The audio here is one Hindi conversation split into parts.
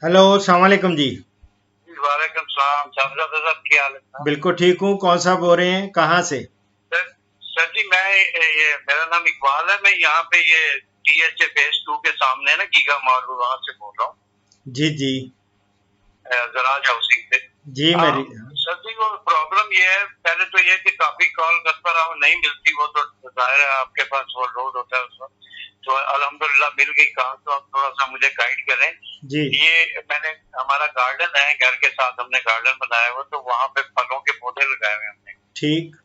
हेलो, अस्सलाम वालेकुम जी। वालेकुम सलाम साहब, क्या हाल है? बिल्कुल ठीक हूँ। कौन सा बोल रहे हैं, कहाँ से? सर सर जी, मैं ये मेरा नाम इकबाल है। मैं यहाँ पे ये DHA फेज 2 के सामने ना गीगा मॉल, वहाँ से बोल रहा हूँ, जी जी। गराज हाउसिंग से। जी हाँ मेरी। सर जी, वो प्रॉब्लम ये है, पहले तो ये कि काफी कॉल करता रहा हूँ, नहीं मिलती। वो तो जाहिर है आपके पास वो लोड होता है उस वक्त, तो अल्हम्दुलिल्लाह मिल गई कॉल। तो आप थोड़ा सा मुझे गाइड करें। जी ये मैंने, हमारा गार्डन है, घर के साथ हमने गार्डन बनाया हुआ, तो वहाँ पे फलों के पौधे लगाए हुए हमने। ठीक।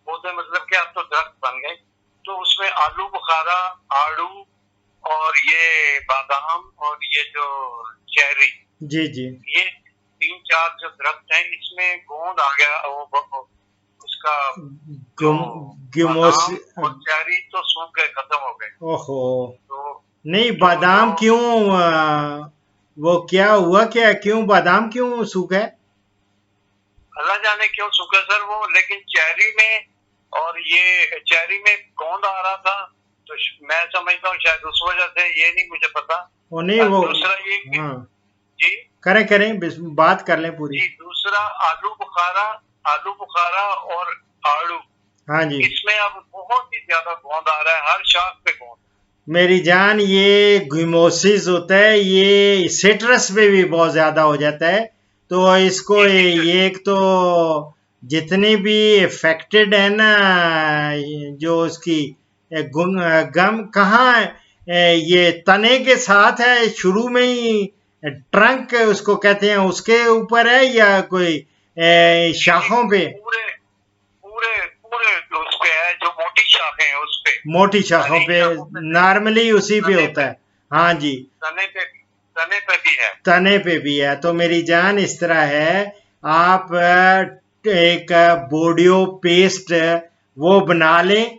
पौधे मतलब क्या, अब तो दरख्त बन गए। तो उसमें आलू बुखारा, आड़ू, और ये बादाम, और ये जो चेरी, जी जी। ये 3-4 जो दरख्त हैं, इसमें गोंद आ गया। उसका जो गुम गिमोस। बादाम और चेरी तो सूख गए, खत्म हो गए। ओहो। तो नहीं, जो जो बादाम क्यों? वो क्या हुआ, क्या क्यों बादाम क्यों सूखा है? अल्लाह जाने क्यों सूखा सर वो, लेकिन चेरी में, और ये चेरी में गोंद आ रहा था, तो मैं समझता हूँ शायद उस वजह से, ये नहीं मुझे पता। वो नहीं वो। दूसरा ये कि हाँ, जी करें करें, बात कर लें पूरी। जी, दूसरा आलू बुखारा और आड़ू, हाँ जी। इसमें अब बहुत ही ज्यादा गोंद आ रहा है, हर शाख पे गोंद। मेरी जान, ये ग्यूमोसिस होता है, ये सिट्रस पे भी बहुत ज़्यादा हो जाता है। तो इसको जी जी सर। ये एक तो जितने भी इफेक्टेड है ना, जो उसकी गम कहाँ ये तने के साथ है, शुरू में ही ट्रंक उसको कहते हैं, उसके ऊपर है या कोई जी जी, शाखों पे? पूरे पूरे पूरे उस पे है, जो मोटी शाखें हैं उस पे, मोटी शाखों तनी पे। शाखों पे नहीं, नॉर्मली उसी पे तने होता पे, है। हाँ जी। तने पे भी, तने पे भी है। तने पे भी है। तो मेरी जान इस तरह है, आप एक बोडियो पेस्ट वो बना लें,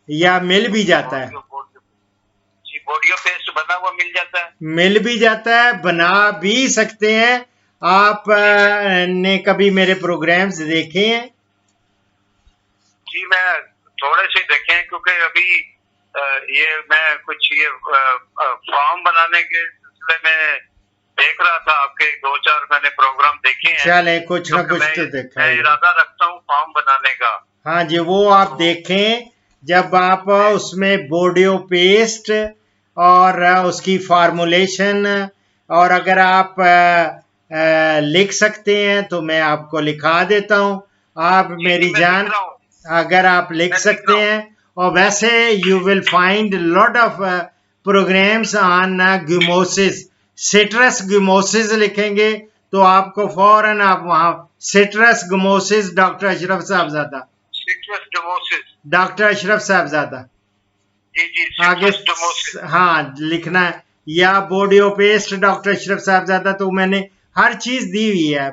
या मिल भी जाता है। बॉडियो बॉडियो जी, बॉडियो पेस्ट बना हुआ मिल जाता है। मिल भी जाता है, बना भी सकते हैं। आप जी सर। ने कभी मेरे प्रोग्राम्स देखे हैं? जी मैं थोड़े से देखे हैं, क्योंकि अभी ये मैं कुछ ये फॉर्म बनाने के सिलसिले में देख रहा था, आपके 2-4 मैंने प्रोग्राम देखे हैं, चले, कुछ ना क्योंकि कुछ तो देखा मैं ही है। इरादा रखता हूँ फॉर्म बनाने का। हाँ जी, वो आप तो देखें। जब आप उसमें बोडियो पेस्ट और उसकी फार्मूलेशन, और अगर आप लिख सकते हैं तो मैं आपको लिखा देता हूँ। आप जी जी, मेरी मैं लिख जान, रहा हूँ, अगर आप लिख मैं लिख सकते रहा हूँ। हैं। और वैसे you will find lot of programs on gummosis. Citrus gummosis लिखेंगे तो आपको फौरन आप वहाँ citrus gummosis, doctor Ashraf Sahabzada. Citrus gummosis. Doctor Ashraf Sahabzada. जी जी, आगे सिट्रस डोमोसिस। हाँ लिखना है, या बोडियो पेस्ट डॉक्टर अशरफ साहबजादा। तो मैंने हर चीज दी हुई है।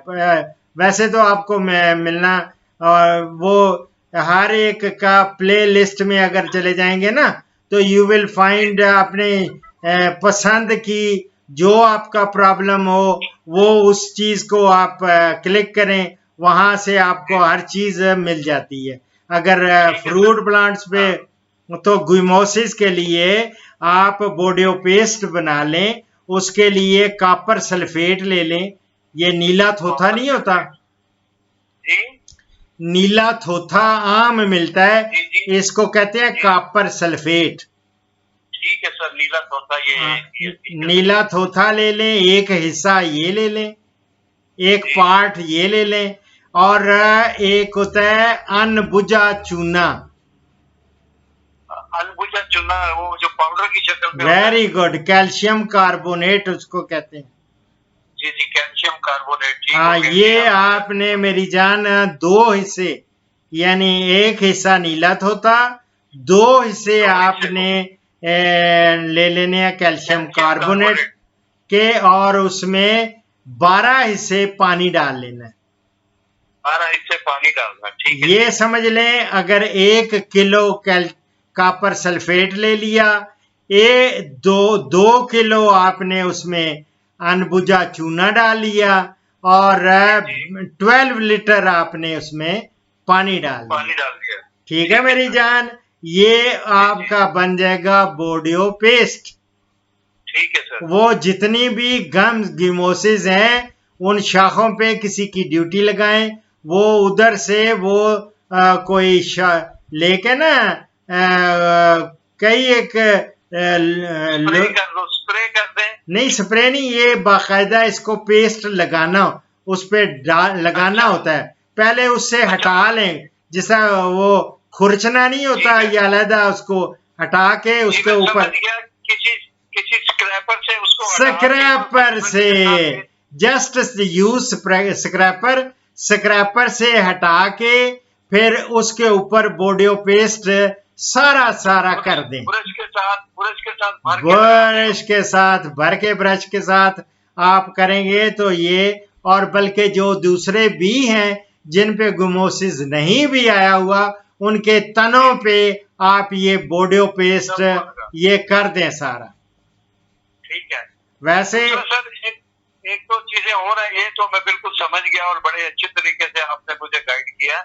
वैसे तो आपको मैं मिलना, और वो हर एक का प्ले लिस्ट में अगर चले जाएंगे ना, तो यू विल जी फाइंड अपने पसंद की जो आपका प्रॉब्लम हो, वो उस चीज को आप क्लिक करें, वहां से आपको जी हर चीज मिल जाती है। अगर ठीक है सर। फ्रूट प्लांट्स पे, हाँ तो ग्यूमोसिस के लिए आप बोडियो पेस्ट बना लें। उसके लिए कॉपर सल्फेट ले लें। ये नीला थोथा कॉपर नहीं होता? सल्फेट। जी नीला थोथा आम मिलता है, जी जी इसको कहते हैं जी, कॉपर सल्फेट। ठीक है सर, नीला तोता ये ठीक है सर। नीला थोथा ले लें, एक हिस्सा ये ले लें, एक जी पार्ट ये ले लें। और एक होता है अनबुझा चूना। अनबुझा चूना, वो जो पाउडर की शक्ल में होता है। वेरी गुड, कैल्शियम कार्बोनेट उसको कहते हैं। जी जी, कैल्शियम कार्बोनेट, ठीक हाँ, हो गया जी, ये अनबुझा आपने चूना। मेरी जान दो हिस्से, यानी एक हिस्सा नीला होता, दो हिस्से 2 हिस्से आपने ले लेने हैं कैल्शियम कैल्शियम कार्बोनेट कार्बोनेट। के, और उसमें 12 हिस्से पानी डाल लेना है। 12 हिस्से पानी डालना, ठीक है ये जी। समझ लें, अगर 1 किलो कॉपर सल्फेट ले लिया, ये 2 किलो आपने उसमें अनबुझा चूना डाल लिया, और जी जी, 12 लीटर आपने उसमें पानी डाल दिया। पानी डाल दिया। ठीक है ठीक है मेरी सर। जान, ये जी जी, आपका बन जाएगा बोडियो पेस्ट। ठीक है सर। वो जितनी भी गम गिमोसिस हैं उन शाखों पे किसी की ड्यूटी लगाएं, वो उधर से वो कोई लेके ना कई एक स्प्रे कर दें। नहीं स्प्रे नहीं, ये बाकायदा इसको पेस्ट लगाना, उस पे लगाना होता है, पहले उससे हटा लें, जिसका वो खुरचना नहीं होता, ये अलहदा उसको हटा के उसके ऊपर किसी स्क्रैपर से उसको स्क्रैपर से जस्ट यूज स्क्रैपर से हटा के फिर उसके ऊपर बोडियो पेस्ट सारा कर दें, ब्रश के साथ ब्रश के साथ आप करेंगे तो ये, और बल्कि जो दूसरे भी हैं जिन पे गुमोसिस नहीं भी आया हुआ उनके तनों पे आप ये बोडियो पेस्ट ये कर दें सारा। ठीक है। वैसे तो सर एक दो चीजें और हैं, ये तो मैं बिल्कुल समझ गया और बड़े अच्छे तरीके से आपने मुझे गाइड किया।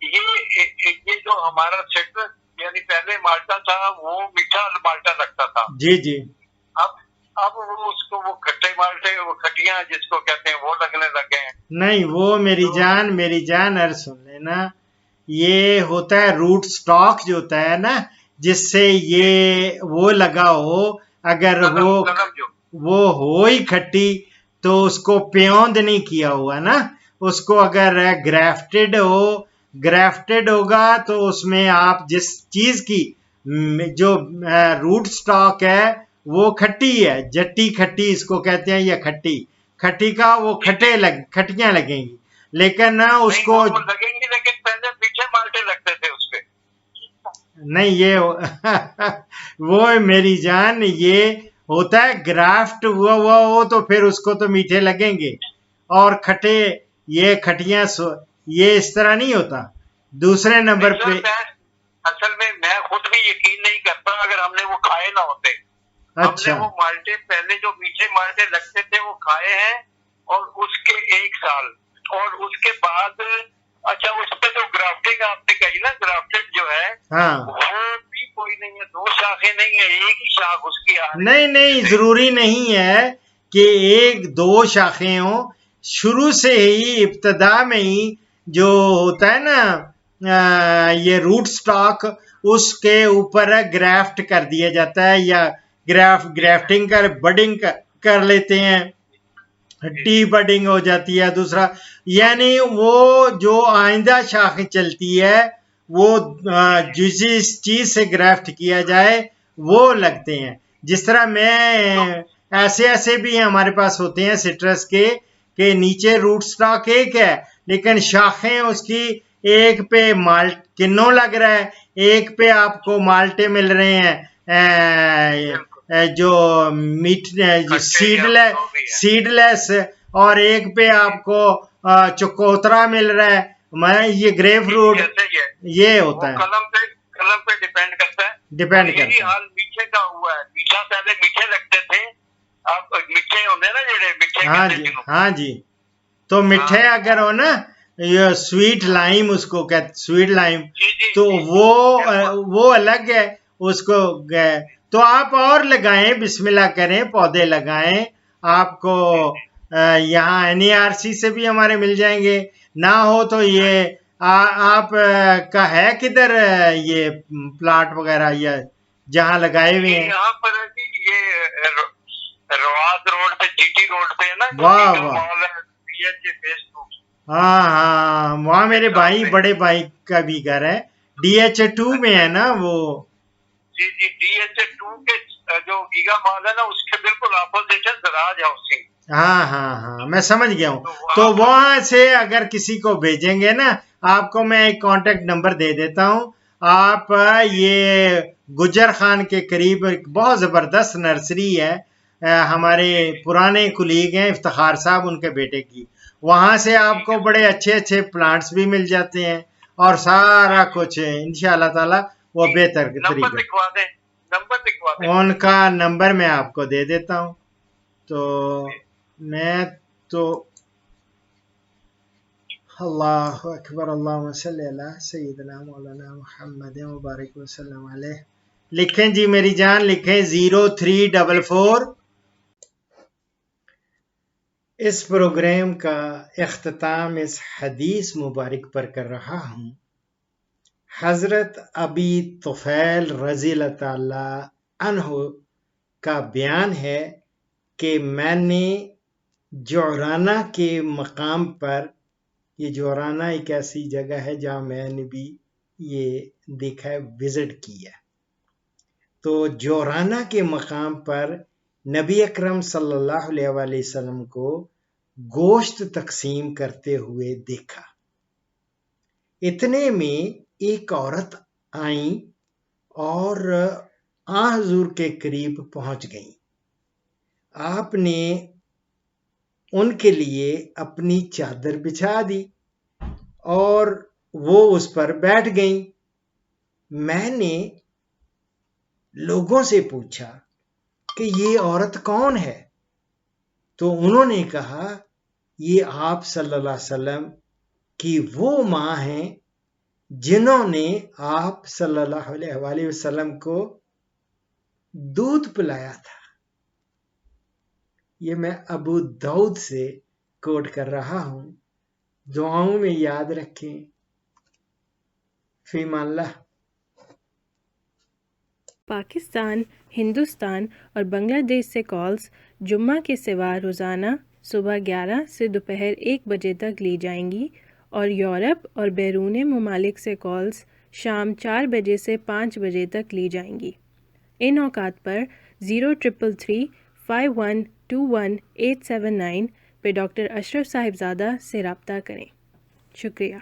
ये जो हमारा सेट यानी पहले माल्टा था वो मीठा माल्टा लगता था। जी जी। अब वो उसको वो खट्टे माल्टे, वो खटियां जिसको कहते हैं, वो लगने लगे हैं। नहीं वो मेरी जान अर्ज सुन लेना, ये होता है रूट स्टॉक जो होता है ना, जिससे ये वो लगा हो, अगर वो हो ही खट्टी तो उसको प्योंद नहीं किया हुआ ना, उसको अगर ग्राफ्टेड होगा तो उसमें आप जिस चीज की जो रूट स्टॉक है वो खट्टी है, जट्टी खट्टी इसको कहते हैं, या खट्टी का वो खटियां लगेंगी, लेकिन ना उसको लगेंगी, लेकिन पहले मीठे माल्टे लगते थे उसपे। नहीं ये वो मेरी जान, ये होता है ग्राफ्ट हुआ हो तो फिर उसको तो मीठे लगेंगे, और खटे ये खटियां ये इस तरह नहीं होता। दूसरे नंबर पे असल में मैं खुद भी यकीन नहीं करता अगर हमने वो खाए ना होते। अच्छा। हमने वो माल्टे पहले जो मीठे माल्टे लगते थे वो खाए हैं, और उसके 1 साल, और उसके बाद अच्छा उस पे जो ग्राफ्टिंग आपने कही ना, ग्राफ्टेड जो है हाँ, वो भी कोई नहीं है, 2 शाखें नहीं है, एक ही शाख उसकी आ रही है। नहीं जरूरी नहीं है कि 1-2 शाखें हो, शुरू से ही इब्तदा में ही जो होता है ना ये रूट स्टॉक, उसके ऊपर ग्राफ्ट कर दिया जाता है, या ग्राफ्टिंग कर बडिंग कर लेते हैं, टी बडिंग हो जाती है। दूसरा यानी वो जो आइंदा शाख चलती है वो जिस चीज से ग्राफ्ट किया जाए वो लगते हैं। जिस तरह मैं ऐसे भी हमारे पास होते हैं सिट्रस के नीचे रूट स्टॉक एक है, लेकिन शाखें उसकी एक पे किन्नो लग रहा है, एक पे आपको माल्टे मिल रहे हैं जो सीडलेस, और एक पे आपको चकोतरा मिल रहा है, ये ग्रेप फ्रूट, ये होता है। कलम पे डिपेंड करता है। यही हाल मीठे का हुआ है। मीठा पहले मीठे लगते थे, अब मीठे होंगे ना जेड़े मीठे। हाँ जी। तो मिठे अगर हो ना, ये स्वीट लाइम उसको कहते, स्वीट लाइम, तो वो अलग है उसको। तो आप और लगाएं, बिस्मिल्लाह करें, पौधे लगाएं। आपको यहाँ NERC से भी हमारे मिल जाएंगे, ना हो तो ये आप का है किधर ये प्लाट वगैरह या जहाँ लगाए हुए हैं? यहाँ पर ये रवाज रोड पे, GT रोड पे है ना, वाह हाँ, वहाँ मेरे बड़े भाई का भी घर है, DH2 में है ना वो। जी DH2 के जो गीगा मॉल है ना, उसके बिल्कुल अपोजिट है दराज हाउसिंग। हाँ मैं समझ गया हूँ। तो वहां से अगर किसी को भेजेंगे ना, आपको मैं एक कांटेक्ट नंबर दे देता हूँ। आप ये गुजर खान के करीब एक बहुत जबरदस्त नर्सरी है, हमारे पुराने कुलीग हैं इफ्तिखार साहब, उनके बेटे की, वहां से आपको बड़े अच्छे प्लांट्स भी मिल जाते हैं, और सारा कुछ इंशाल्लाह ताला वो बेहतर तरीके। उनका नंबर मैं आपको दे देता हूँ। तो मैं तो अल्लाहु अकबर, अल्लाहुम्मा सल्ली अला सय्यिदना मौलाना मुहम्मद मुबारक वसल्लम अलैहि। लिखें जी मेरी जान, लिखें 0344 इस प्रोग्राम का इख्तिताम इस हदीस मुबारक पर कर रहा हूँ। हज़रत अबी तुफ़ैल रज़ियल्लाहु ताला अन्हु का बयान है कि मैंने जोराना के मकाम पर, ये जोराना एक ऐसी जगह है जहाँ मैंने भी ये देखा है, विजिट किया। तो जोराना के मकाम पर नबी अकरम सल्लल्लाहु अलैहि वसल्लम को गोश्त तकसीम करते हुए देखा। इतने में एक औरत आई और हुजूर के करीब पहुंच गई। आपने उनके लिए अपनी चादर बिछा दी और वो उस पर बैठ गई। मैंने लोगों से पूछा कि ये औरत कौन है, तो उन्होंने कहा ये आप सल्लल्लाहु अलैहि वसल्लम की वो माँ हैं जिन्होंने आप सल्लल्लाहु अलैहि वसल्लम को दूध पिलाया था। ये मैं अबू दाऊद से कोट कर रहा हूं। दुआओं में याद रखें। फीमाल्लाह। पाकिस्तान, हिंदुस्तान और बांग्लादेश से कॉल्स जुम्मा के सिवा रोज़ाना सुबह 11 से दोपहर 1 बजे तक ली जाएंगी और यूरोप और बैरून ममालिक से कॉल्स शाम 4 बजे से 5 बजे तक ली जाएंगी। इन औकात पर 0333 5121 879 पे डॉक्टर अशरफ साहिबजादा से रब्ता करें। शुक्रिया।